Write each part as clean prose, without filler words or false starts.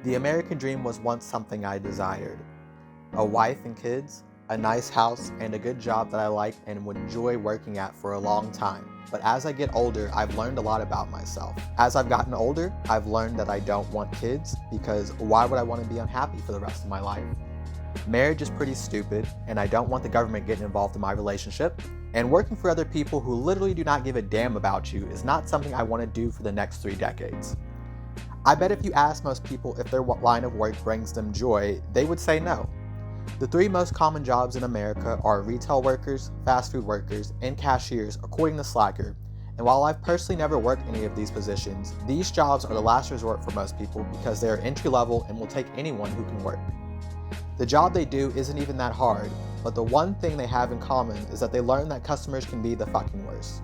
The American dream was once something I desired. A wife and kids, a nice house, and a good job that I liked and would enjoy working at for a long time. But as I get older, I've learned a lot about myself. As I've gotten older, I've learned that I don't want kids because why would I want to be unhappy for the rest of my life? Marriage is pretty stupid, and I don't want the government getting involved in my relationship. And working for other people who literally do not give a damn about you is not something I want to do for the next 3 decades. I bet if you ask most people if their line of work brings them joy, they would say no. The 3 most common jobs in America are retail workers, fast food workers, and cashiers, according to Slacker. And while I've personally never worked any of these positions, these jobs are the last resort for most people because they are entry level and will take anyone who can work. The job they do isn't even that hard, but the one thing they have in common is that they learn that customers can be the fucking worst.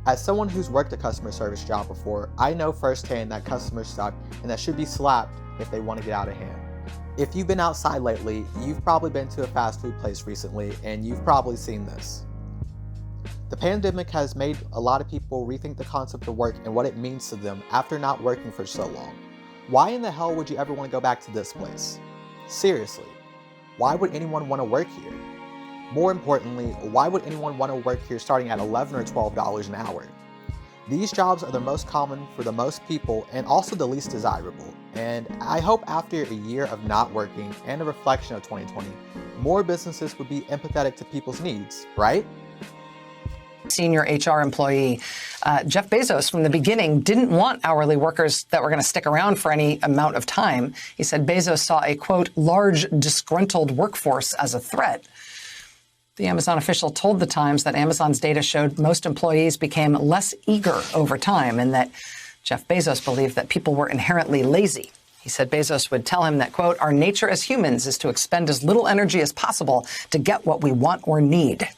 As someone who's worked a customer service job before, I know firsthand that customers suck and that should be slapped if they want to get out of hand. If you've been outside lately, you've probably been to a fast food place recently and you've probably seen this. The pandemic has made a lot of people rethink the concept of work and what it means to them after not working for so long. Why in the hell would you ever want to go back to this place? Seriously, why would anyone want to work here? More importantly, why would anyone want to work here starting at $11 or $12 an hour? These jobs are the most common for the most people and also the least desirable. And I hope after a year of not working and a reflection of 2020, more businesses would be empathetic to people's needs, right? Senior HR employee Jeff Bezos from the beginning didn't want hourly workers that were going to stick around for any amount of time. He said Bezos saw a, quote, large disgruntled workforce as a threat. The Amazon official told The Times that Amazon's data showed most employees became less eager over time and that Jeff Bezos believed that people were inherently lazy. He said Bezos would tell him that, quote, our nature as humans is to expend as little energy as possible to get what we want or need.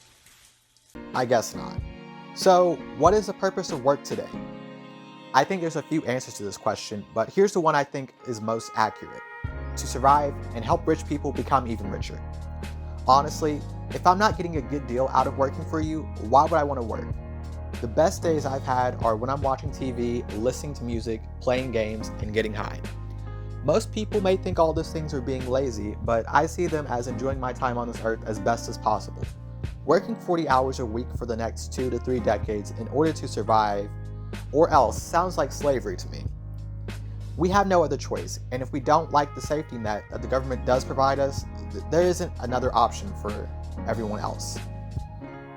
I guess not. So, what is the purpose of work today? I think there's a few answers to this question, but here's the one I think is most accurate. To survive and help rich people become even richer. Honestly, if I'm not getting a good deal out of working for you, why would I want to work? The best days I've had are when I'm watching TV, listening to music, playing games, and getting high. Most people may think all those things are being lazy, but I see them as enjoying my time on this earth as best as possible. Working 40 hours a week for the next 2 to 3 decades in order to survive, or else, sounds like slavery to me. We have no other choice, and if we don't like the safety net that the government does provide us, there isn't another option for everyone else.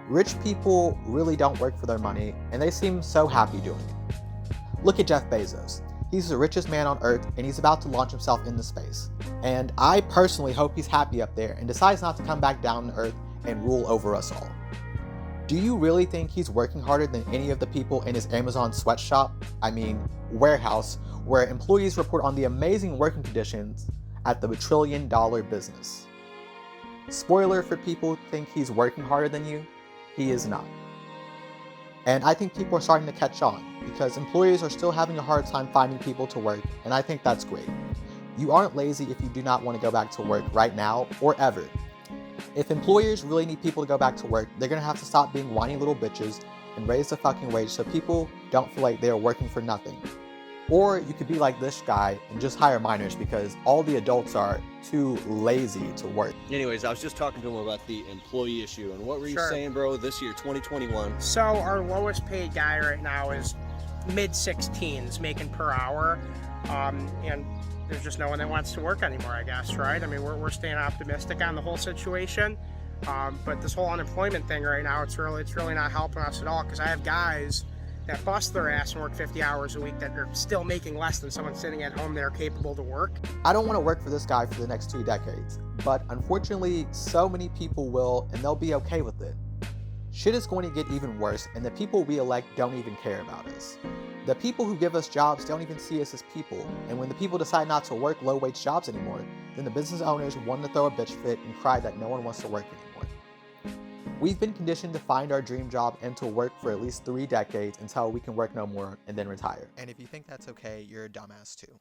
Rich people really don't work for their money, and they seem so happy doing it. Look at Jeff Bezos. He's the richest man on earth, and he's about to launch himself into space. And I personally hope he's happy up there and decides not to come back down to earth and rule over us all. Do you really think he's working harder than any of the people in his Amazon warehouse, where employees report on the amazing working conditions at the trillion-dollar business? Spoiler for people who think he's working harder than you, he is not. And I think people are starting to catch on, because employers are still having a hard time finding people to work, and I think that's great. You aren't lazy if you do not want to go back to work right now or ever. If employers really need people to go back to work, they're going to have to stop being whiny little bitches and raise the fucking wage so people don't feel like they are working for nothing. Or you could be like this guy and just hire minors because all the adults are too lazy to work. Anyways, I was just talking to him about the employee issue, and what were you saying, bro, this year, 2021? So our lowest paid guy right now is mid-16s making per hour, and there's just no one that wants to work anymore, I guess, right? I mean, we're staying optimistic on the whole situation, but this whole unemployment thing right now, it's really not helping us at all, because I have guys that bust their ass and work 50 hours a week that are still making less than someone sitting at home that are capable to work. I don't want to work for this guy for the next 3 decades, but unfortunately, so many people will, and they'll be okay with it. Shit is going to get even worse, and the people we elect don't even care about us. The people who give us jobs don't even see us as people, and when the people decide not to work low-wage jobs anymore, then the business owners want to throw a bitch fit and cry that no one wants to work anymore. We've been conditioned to find our dream job and to work for at least 3 decades until we can work no more and then retire. And if you think that's okay, you're a dumbass too.